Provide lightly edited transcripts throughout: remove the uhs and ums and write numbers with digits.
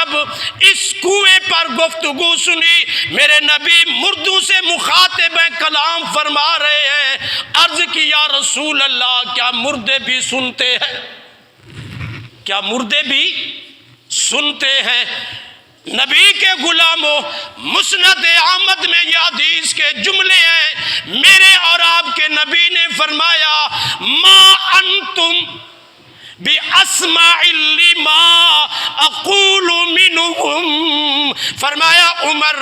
جب اس کنویں پر گفتگو سنی، میرے نبی مردوں سے مخاطب کلام فرما رہے ہیں۔ عرض کی یا رسول اللہ، کیا مردے بھی سنتے ہیں؟ کیا مردے بھی سنتے ہیں؟ نبی کے غلاموں، مسند احمد میں یہ حدیث کے جملے ہیں، میرے اور آپ کے نبی نے فرمایا ما انتم بِأَسْمَعِ لِمَا أَقُولُ مِنْهُمْ، فرمایا عمر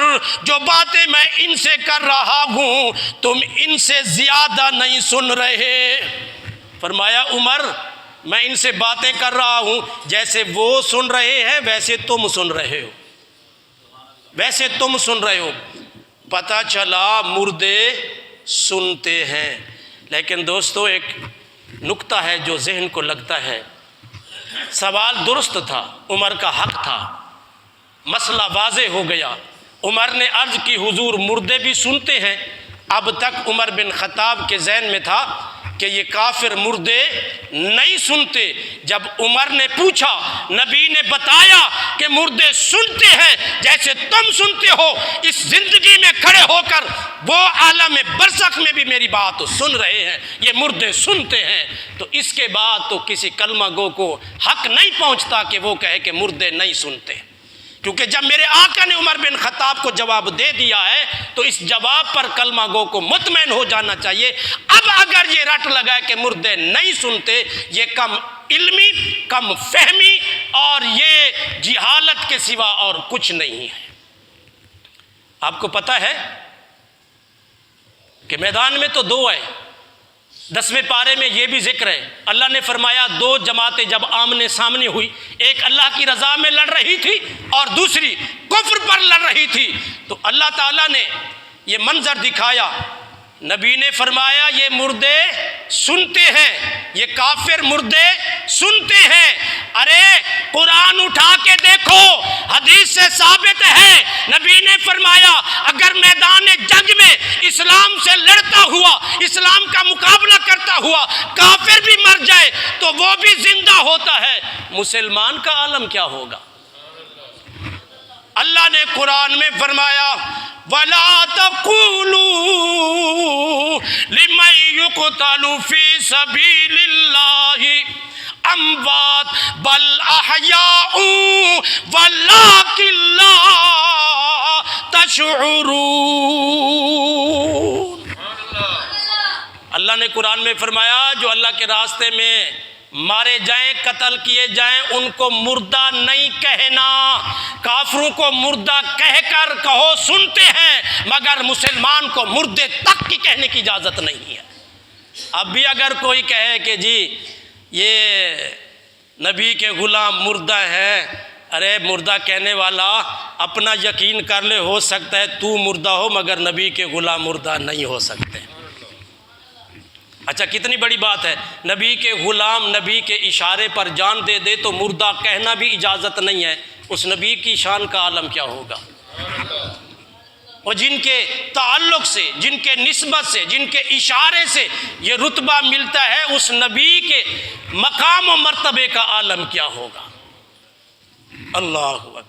جو باتیں میں ان سے کر رہا ہوں تم ان سے زیادہ نہیں سن رہے۔ فرمایا عمر میں ان سے باتیں کر رہا ہوں، جیسے وہ سن رہے ہیں ویسے تم سن رہے ہو، ویسے تم سن رہے ہو۔ پتہ چلا مردے سنتے ہیں۔ لیکن دوستو ایک نکتہ ہے جو ذہن کو لگتا ہے، سوال درست تھا، عمر کا حق تھا، مسئلہ واضح ہو گیا۔ عمر نے عرض کی حضور مردے بھی سنتے ہیں؟ اب تک عمر بن خطاب کے ذہن میں تھا کہ یہ کافر مردے نہیں سنتے۔ جب عمر نے پوچھا، نبی نے بتایا کہ مردے سنتے ہیں جیسے تم سنتے ہو، اس زندگی میں کھڑے ہو کر وہ عالم برزخ میں بھی میری بات سن رہے ہیں، یہ مردے سنتے ہیں، تو اس کے بعد تو کسی کلمہ گو کو حق نہیں پہنچتا کہ وہ کہے کہ مردے نہیں سنتے، کیونکہ جب میرے آقا نے عمر بن خطاب کو جواب دے دیا ہے تو اس جواب پر کلمہ گو کو مطمئن ہو جانا چاہیے۔ اب اگر یہ رٹ لگا کہ مردے نہیں سنتے، یہ کم علمی، کم فہمی اور یہ جہالت کے سوا اور کچھ نہیں ہے۔ آپ کو پتہ ہے کہ میدان میں تو دو ہے، 10ویں پارے میں یہ بھی ذکر ہے، اللہ نے فرمایا دو جماعتیں جب آمنے سامنے ہوئی، ایک اللہ کی رضا میں لڑ رہی تھی اور دوسری کفر پر لڑ رہی تھی، تو اللہ تعالیٰ نے یہ منظر دکھایا۔ نبی نے فرمایا یہ مردے سنتے ہیں، یہ کافر مردے سنتے ہیں۔ ارے قرآن اٹھا کے دیکھو، حدیث سے ثابت ہے، نبی نے فرمایا اگر میدان جنگ میں اسلام سے لڑتا ہوا، اسلام کا مقابلہ کرتا ہوا کافر بھی مر جائے تو وہ بھی زندہ ہوتا ہے، مسلمان کا عالم کیا ہوگا؟ اللہ نے قرآن میں فرمایا وَلَا تَقُولُوا لِمَنْ يُقْتَلُ فِي سَبِيلِ اللَّهِ أَمْوَاتٌ بَلْ أَحْيَاءٌ وَلَٰكِن لَّا تَشْعُرُونَ۔ اللہ نے قرآن میں فرمایا جو اللہ کے راستے میں مارے جائیں، قتل کیے جائیں، ان کو مردہ نہیں کہنا۔ کافروں کو مردہ کہہ کر کہو سنتے ہیں، مگر مسلمان کو مردے تک کی کہنے کی اجازت نہیں ہے۔ اب بھی اگر کوئی کہے کہ جی یہ نبی کے غلام مردہ ہے، ارے مردہ کہنے والا اپنا یقین کر لے، ہو سکتا ہے تو مردہ ہو مگر نبی کے غلام مردہ نہیں ہو سکتے۔ اچھا کتنی بڑی بات ہے، نبی کے غلام نبی کے اشارے پر جان دے دے تو مردہ کہنا بھی اجازت نہیں ہے، اس نبی کی شان کا عالم کیا ہوگا؟ اور جن کے تعلق سے، جن کے نسبت سے، جن کے اشارے سے یہ رتبہ ملتا ہے، اس نبی کے مقام و مرتبے کا عالم کیا ہوگا؟ اللہ